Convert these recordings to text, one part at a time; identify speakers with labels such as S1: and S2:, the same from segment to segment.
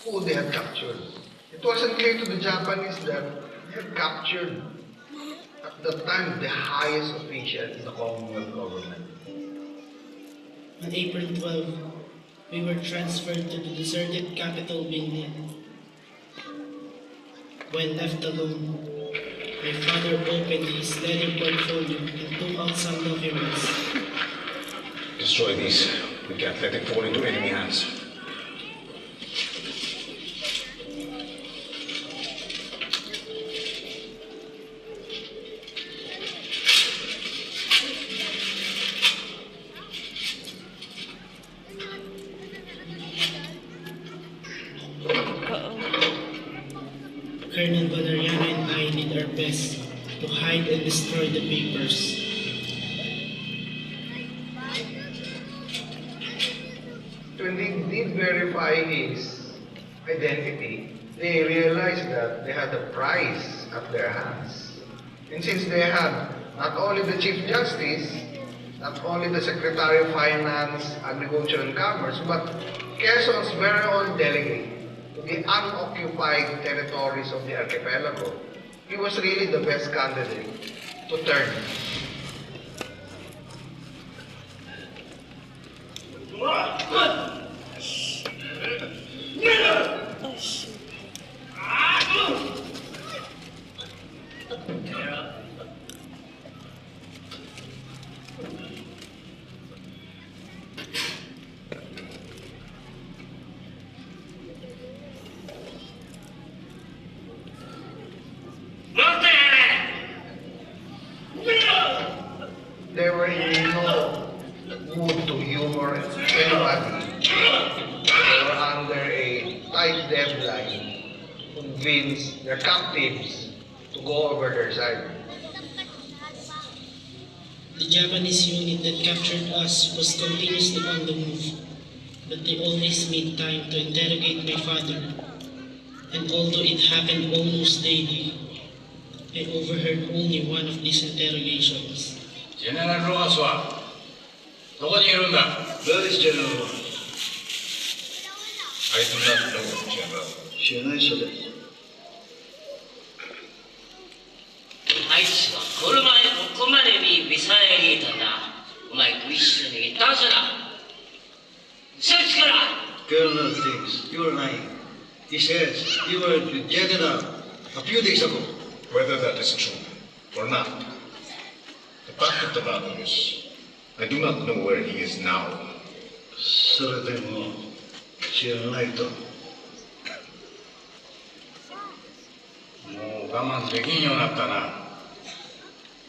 S1: who they had captured. It wasn't clear to the Japanese that they had captured, at that time, the highest official in the Commonwealth government.
S2: On April 12, we were transferred to the deserted Capitol building. When left alone, my father opened his leather portfolio and took out some documents.
S3: Destroy these. We can't let it fall into enemy hands.
S2: Colonel Valeriano and I did our best to hide and destroy the papers.
S1: When they did verify his identity, they realized that they had a prize at their hands. And since they had not only the Chief Justice, not only the Secretary of Finance, Agriculture and Commerce, but Quezon's very own delegate to the unoccupied territories of the archipelago, he was really the best candidate to turn. They were in no mood to humor anybody. They were under a tight deadline to convince their captives to go over their side.
S2: The Japanese unit that captured us was continuously on the move, but they always made time to interrogate my father. And although it happened almost daily, I overheard only one of these interrogations.
S3: General Rojas はどこにいるんだ?
S4: Where is General Rojas?
S3: I do not know, General.
S4: 知らない人です。
S5: あいつはこの前ここまでにミサイルにいたんだ。お前と一緒に行ったはずだ。嘘つくな。
S4: Colonel thinks you are lying. He says you were with General a few days ago.
S3: Whether that is true or not, the fact of the matter is, I do not know where he is now.
S4: それでも知らないと。
S3: もう我慢できんようになったな。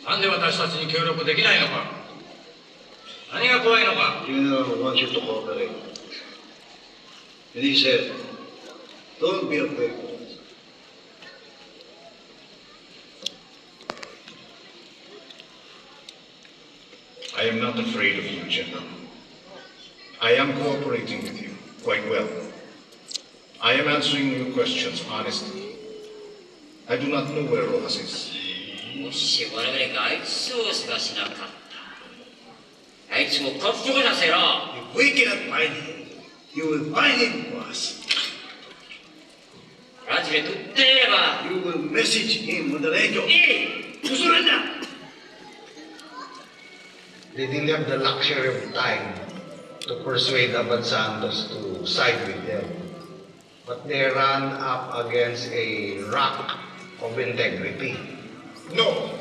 S3: なんで私たちに協力できないのか。何が怖いのか。
S4: General wants you to cooperate. And he said, don't be afraid.
S3: I am not afraid of you, General. I am cooperating with you quite well. I am answering your questions honestly. I do not know where Rojas is.
S5: もし我々があいつを探しなかった。あいつもこっちこさせろ。
S4: If we cannot find him, you will find him for us.
S5: ラジで取ってやれば。
S4: You will message him on the radio.
S5: いい。
S4: Susunod na!
S1: They didn't have the luxury of time to persuade Abad Santos to side with them. But they ran up against a rock of integrity.
S3: No!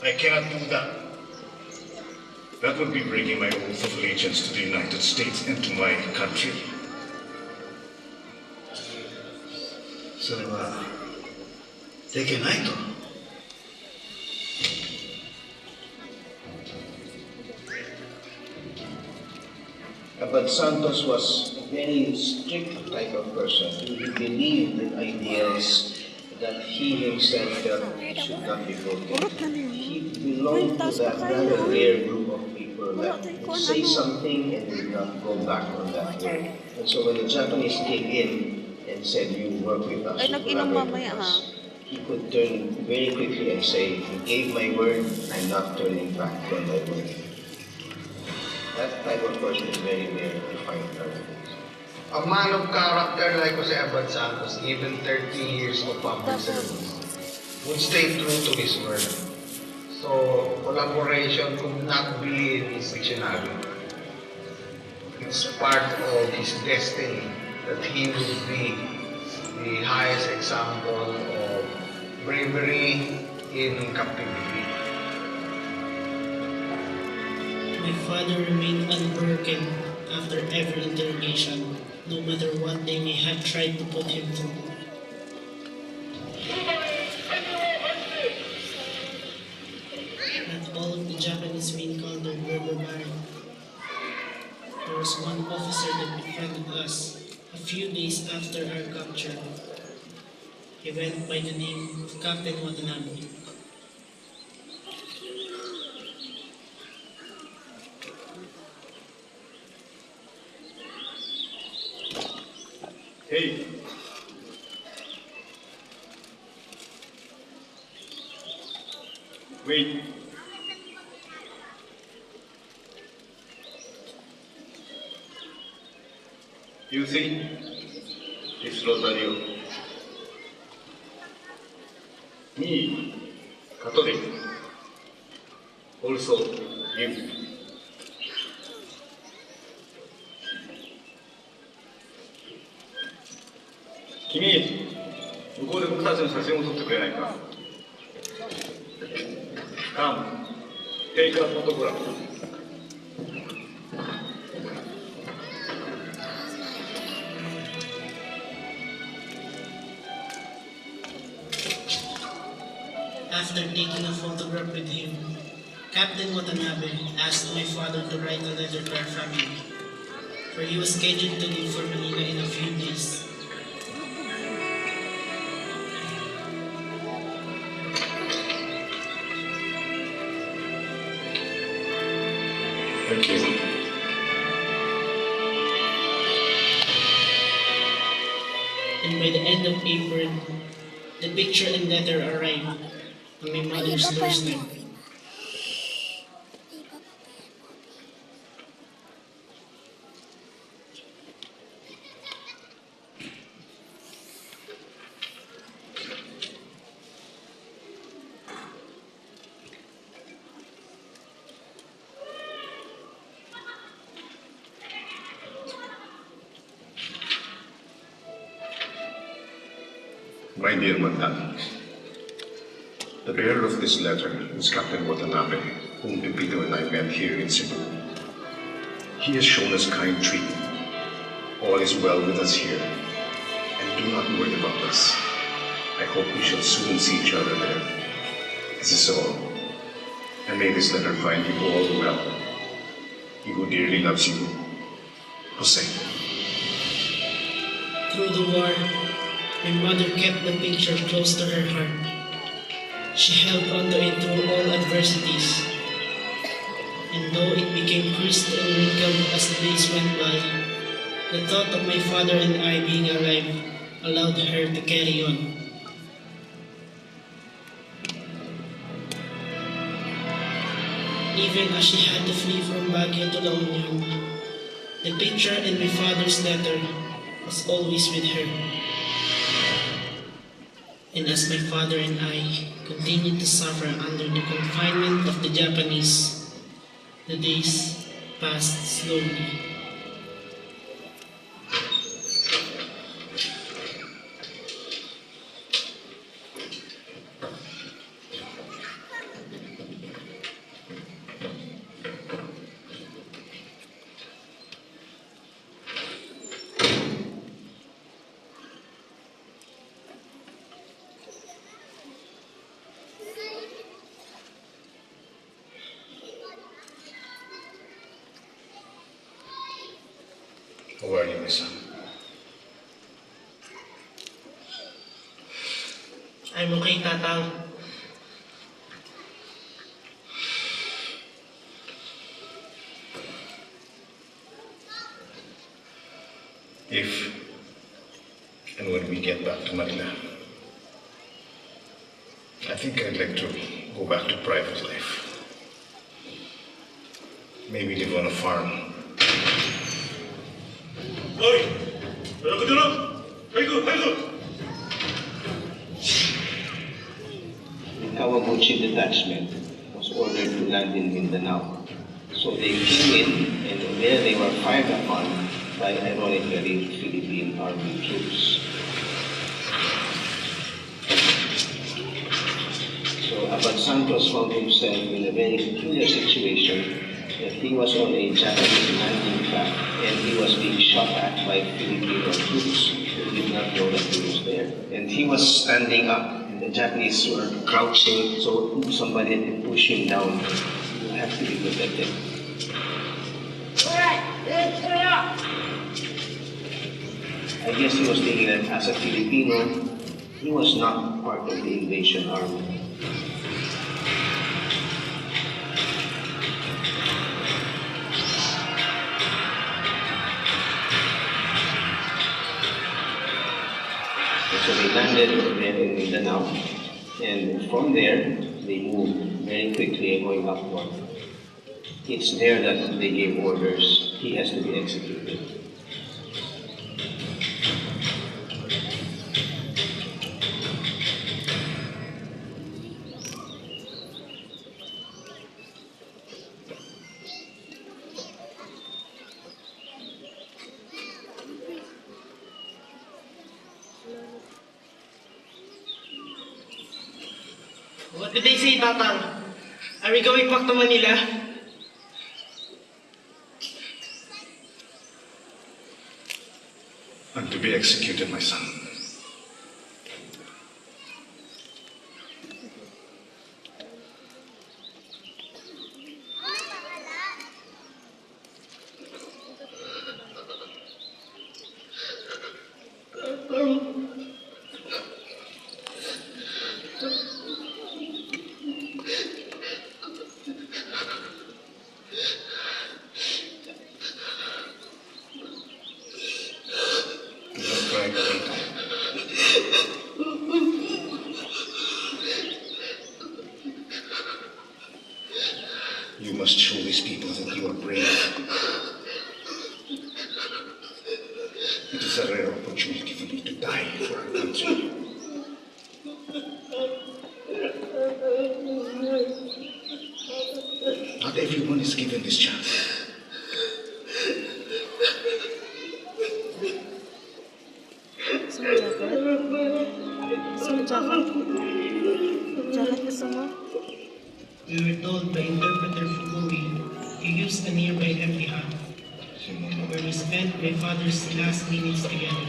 S3: I cannot do that. That would be breaking my oath of allegiance to the United States and to my country.
S4: それはできないと。
S6: Abad Santos was a very strict type of person. He believed in ideals that he himself felt should not be broken. He belonged to that rather rare group of people that would say something and would not go back on that word. And so when the Japanese came in and said, you work with us, you collaborate with us, he could turn very quickly and say, you gave my word, I'm not turning back from my word. That type of person is very rare to find nowadays.
S1: A man of character like Jose Abad Santos, given 30 years of public service, would stay true to his word. So, collaboration could not be in his dictionary. It's part of his destiny that he would be the highest example of bravery in captivity.
S2: My father remained unbroken after every interrogation, no matter what they may have tried to put him through. Not all of the Japanese we encountered were barbaric. There was one officer that befriended us a few days after our capture. He went by the name of Captain Watanabe.
S3: Hey. Wait. You see, it's Rosario. Me, Catholic. Also, you. 君、向こうで僕たちの写真を撮ってくれないか Come, take a photograph.
S2: After taking a photograph with him, Captain Watanabe asked my father to write a letter to our family, for he was scheduled to leave for Manila in a few days.
S3: Thank you.
S2: And by the end of April, the picture and letter arrived on my mother's doorstep.
S3: My dear Mandan, the bearer of this letter is Captain Watanabe, whom Pepito and I met here in Cebu. He has shown us kind treatment. All is well with us here, and do not worry about us. I hope we shall soon see each other there. This is all, and may this letter find you all well. He who dearly loves you, Jose.
S2: Through the war, my mother kept the picture close to her heart. She held on to it through all adversities. And though it became creased and wrinkled as the days went by, the thought of my father and I being alive allowed her to carry on. Even as she had to flee from Baguio to La Union, the picture and my father's letter was always with her. And as my father and I continued to suffer under the confinement of the Japanese, the days passed slowly.
S3: How are you, my son?
S2: I'm okay, Tatang.
S3: If and when we get back to Manila, I think I'd like to go back to private life. Maybe live on a farm.
S7: Oi!
S6: The Kawaguchi detachment was ordered to land in Mindanao. So they came in, and there they were fired upon by, ironically, Philippine army troops. So Abad Santos found himself in a very peculiar situation that he was on a Japanese landing craft and he was being shot at by Filipino troops who did not know that he was there. And he was standing up and the Japanese were crouching, so somebody had to push him down. You have to be protected. I guess he was thinking that as a Filipino, he was not part of the invasion army. So they landed there in Mindanao, and from there they moved very quickly going upward. It's there that they gave orders, he has to be executed.
S2: What did they say, Tatang? Are we going back to Manila?
S3: I'm to be executed, my son. Do not cry, Papito. You must show these people that you are brave. It is a rare opportunity for me to die for our country. Not everyone is given this chance.
S7: Jacket gusto mo?
S2: We were told by interpreter Fugui to use a nearby empty hut, where we spent my father's last minutes together.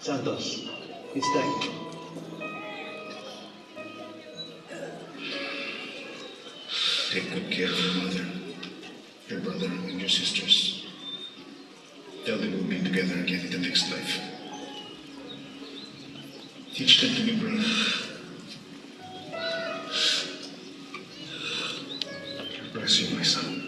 S6: Santos, it's time.
S3: Take good care of your mother, your brother, and your sisters. Tell them we'll be together again in the next life. Teach them to be brave. Bless you, my son.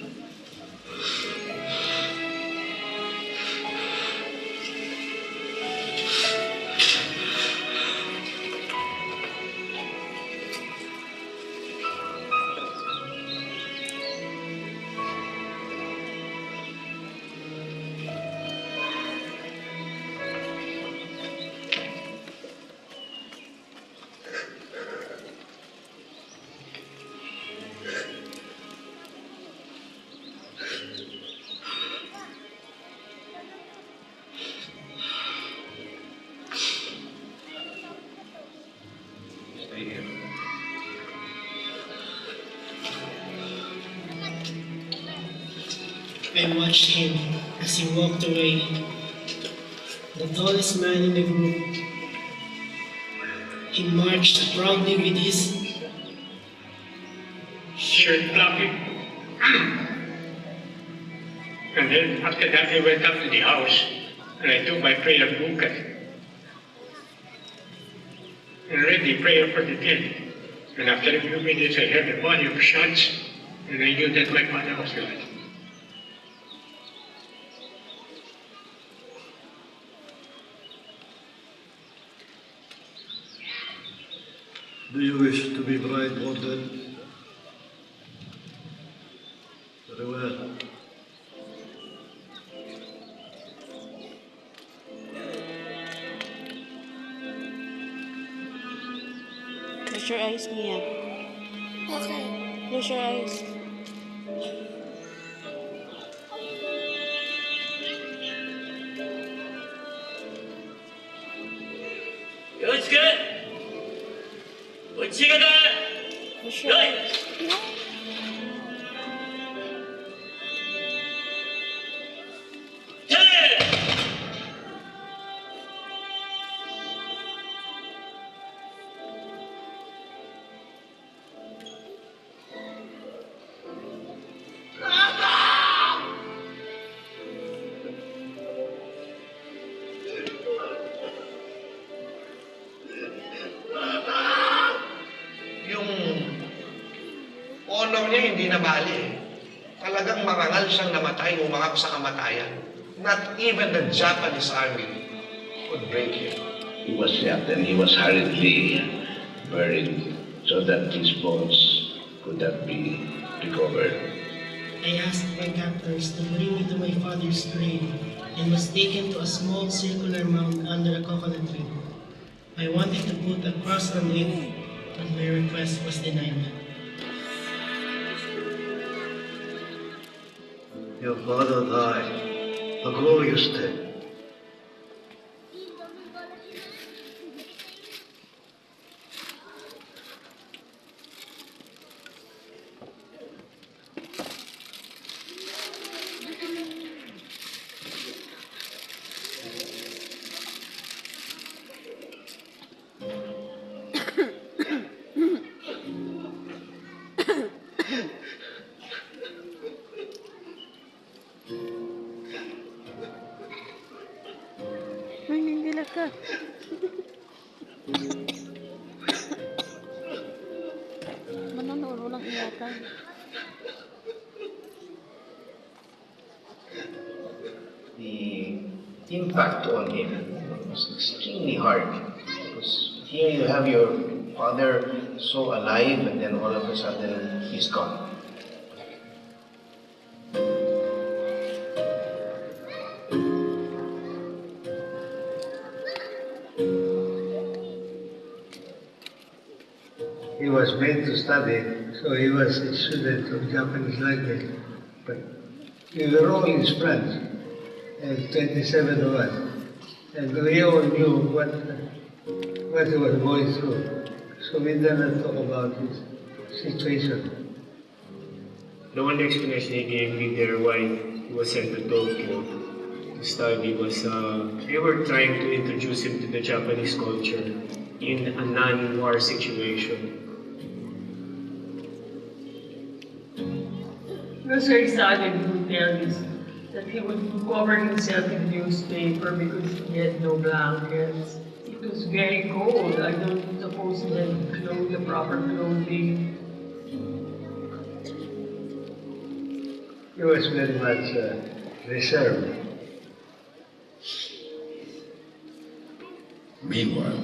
S3: Stay here.
S2: I watched him as he walked away, the tallest man in the group. He marched proudly with his
S8: shirt flapping. And then after that I went up to the house and I took my prayer book and read the prayer for the dead. And after a few minutes I heard a body of shots and I knew that my father was gone.
S4: Do you wish to be bride ordered? Very well.
S7: Close your eyes, Mia.
S9: Okay.
S7: Close your eyes.
S5: Yosuke! Uchigata!
S7: Close your
S5: Yoi!
S7: eyes.
S5: Ten!
S1: Yung honor niya hindi nabali. Talagang marangal siyang namatay, umangap sa kamatayan. Not even the Japanese army could break him.
S6: He was shot and he was hurriedly buried so that his bones could not be recovered.
S2: I asked my captors to bring me to my father's grave and was taken to a small circular mound under a coconut tree. I wanted to put a cross on it, but my request was denied.
S4: Your father died a glorious death.
S7: Nangingilag ka. Manonood, walang iyakan.
S6: The impact on him was extremely hard because here you have your father so alive and then all of a sudden he's gone.
S8: He was made to study, so he was a student of Japanese language. But we were all his friends, and 27 of us. And we all knew what he was going through. So we never talk about his situation.
S10: The only explanation he gave me there why he was sent to Tokyo to study was they were trying to introduce him to the Japanese culture in a non-war situation.
S11: It was very sad when he would tell this, that he would cover himself in newspaper because he had no blankets. It was very cold. I don't suppose he had the proper clothing.
S8: He was very much reserved.
S12: Meanwhile,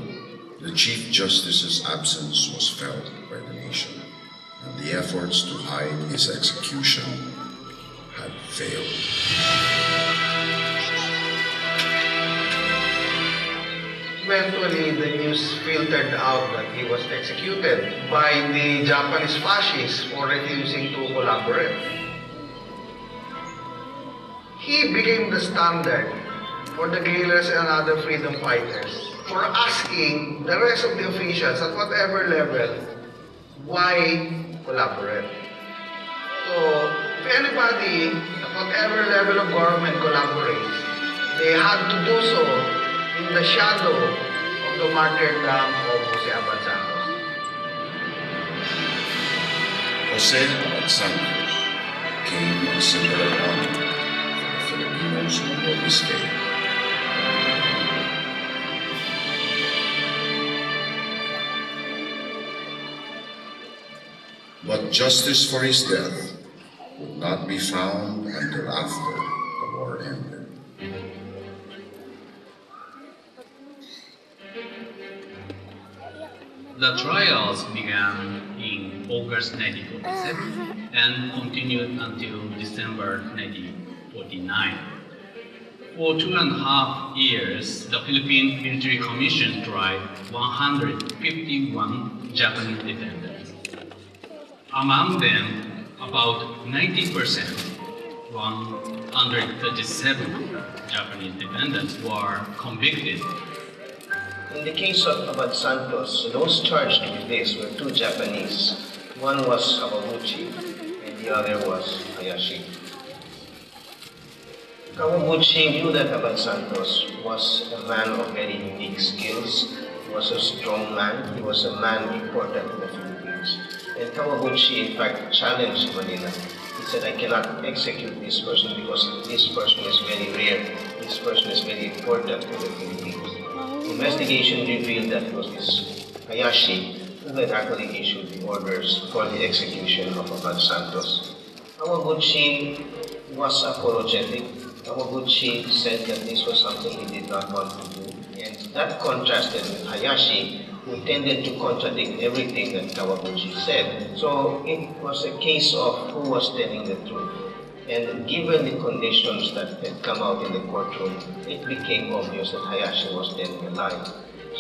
S12: the Chief Justice's absence was felt by the nation, and the efforts to hide his execution had failed.
S1: Eventually, the news filtered out that he was executed by the Japanese fascists for refusing to collaborate. He became the standard for the guerrillas and other freedom fighters for asking the rest of the officials at whatever level, why collaborate? So, if anybody at whatever level of government collaborates, they had to do so in the shadow of the martyrdom of Jose Abad Santos.
S12: Jose Abad Santos came a similar honor for the Filipinos who know his fate. But justice for his death would not be found until after the war ended.
S13: The trials began in August 1947 and continued until December 1949. For 2.5 years, the Philippine Military Commission tried 151 Japanese defendants. Among them, about 90%, 137 Japanese defendants were convicted.
S6: In the case of Abad Santos, those charged with this were two Japanese. One was Kawaguchi and the other was Hayashi. Kawaguchi knew that Abad Santos was a man of very unique skills. He was a strong man. He was a man important in the Philippines. And Kawaguchi, in fact, challenged Manila. He said, I cannot execute this person because this person is very rare. This person is very important in the Philippines. The investigation revealed that it was this Hayashi who had actually issued the orders for the execution of Abad Santos. Kawaguchi was apologetic. Kawaguchi said that this was something he did not want to do. And that contrasted with Hayashi, who tended to contradict everything that Kawaguchi said. So it was a case of who was telling the truth. And given the conditions that had come out in the courtroom, it became obvious that Hayashi was telling a lie.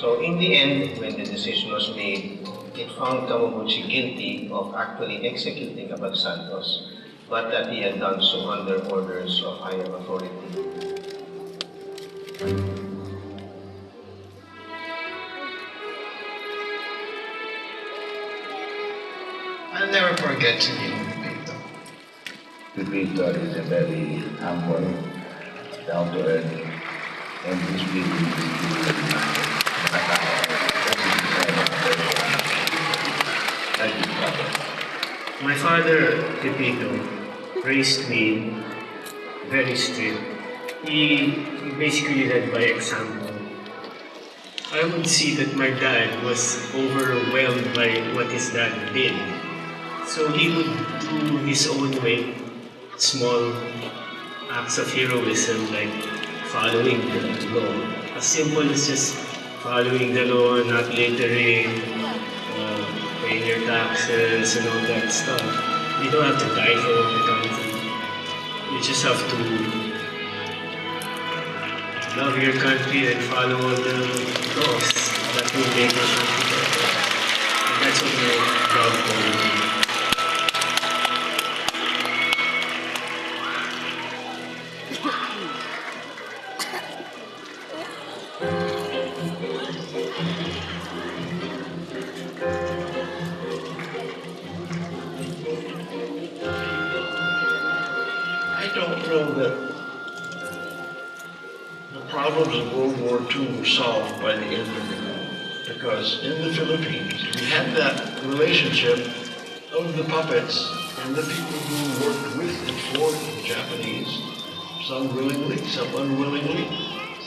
S6: So in the end, when the decision was made, it found Kawaguchi guilty of actually executing Abad Santos, but that he had done so under orders of higher authority.
S1: I'll never forget seeing Pepito.
S14: Pepito is a very humble, down-to-earth, and his feeling is Thank you, Father.
S10: My father, Pepito, raised me very strict. He basically led by example. I would see that my dad was overwhelmed by what his dad did. So he would do his own way, small acts of heroism like following the law. As simple as just following the law, not littering, paying your taxes and all that stuff. You don't have to die for the country. You just have to love your country and follow all the laws that will make your country better. And that's what my dad told me.
S15: I don't know that the problems of World War II were solved by the end of the war, because in the Philippines we had that relationship of the puppets and the people who worked with and for the Japanese, some willingly, some unwillingly,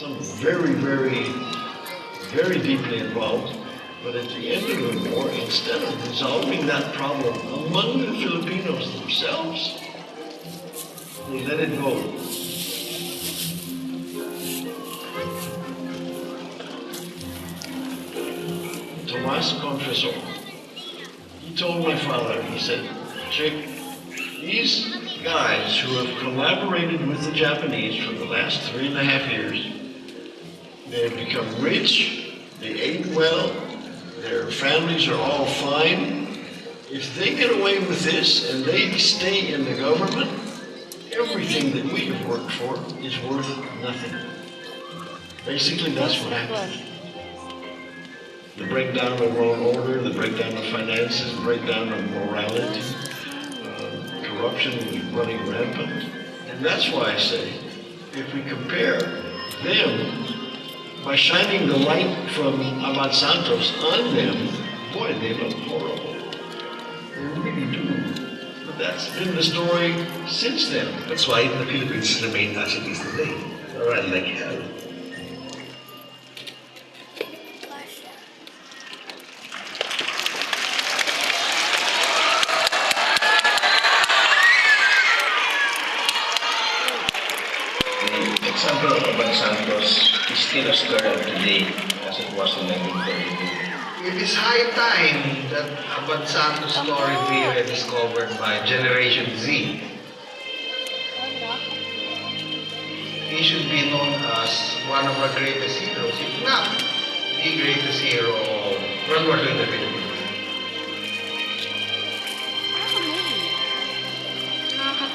S15: some very, very, very deeply involved. But at the end of the war, instead of resolving that problem among the Filipinos themselves, they let it go. Tomas confessor. He told my father, he said, Chick, these guys who have collaborated with the Japanese for the last 3.5 years, they have become rich, they ate well, their families are all fine. If they get away with this and they stay in the government, everything that we have worked for is worth nothing. Basically, that's what happened. The breakdown of law and order, the breakdown of finances, the breakdown of morality, corruption was running rampant. And that's why I say, if we compare them, by shining the light from Abad Santos on them, boy, they look horrible. They really do. But that's been the story since then.
S16: That's why the Philippines remain as it is today. Run like hell.
S6: The example of Abad Santos is still as current today as it was in 1932.
S1: It is high time that Abad Santos' story be rediscovered by Generation Z. He should be known as one of our greatest heroes, if not the greatest hero of World War II in the Philippines.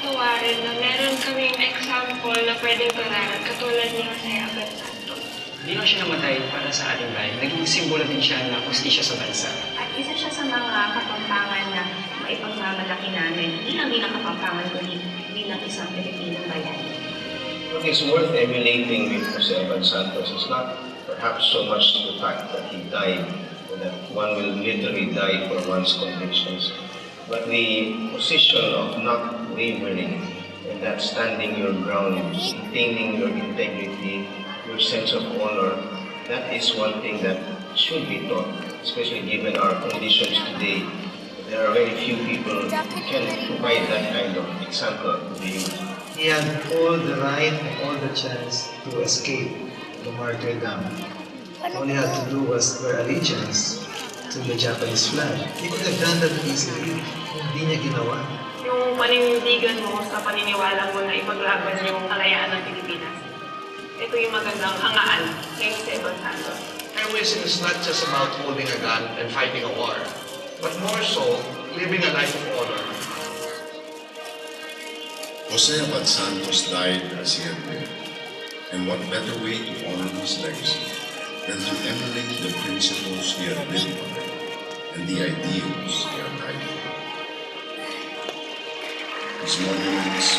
S17: nakakatuwa rin na meron kaming example na pwedeng tularan katulad ni Jose Abad Santos.
S18: Hindi lang siya namatay para sa ating bayan. Naging simbolo din siya na hustisya sa bansa.
S19: At isa siya sa mga kapampangan na maipagmamalaki namin, hindi lang bilang kapampangan, kundi bilang isang Pilipinong bayani.
S6: What is worth emulating with Jose Abad Santos is not perhaps so much the fact that he died, or that one will literally die for one's convictions, but the position of not wavering and that standing your ground, maintaining your integrity, your sense of honor. That is one thing that should be taught, especially given our conditions today. There are very few people who can provide that kind of example to the youth.
S20: He had all the right and all the chance to escape the martyrdom. All he had to do was wear allegiance to the Japanese flag. He could have done that easily. Hindi niya ginawa.
S17: Yung paninindigan mo sa paniniwala mo na ipaglaban yung kalayaan ng Pilipinas. Ito yung magandang hangaan kay Jose Abad Santos.
S1: Heroism is not just about holding a gun and fighting a war, but more so, living a life of honor.
S12: Jose Abad Santos died as he had lived, and what better way to honor his legacy than to emulate the principles he had lived by and the ideals he had died for. His monuments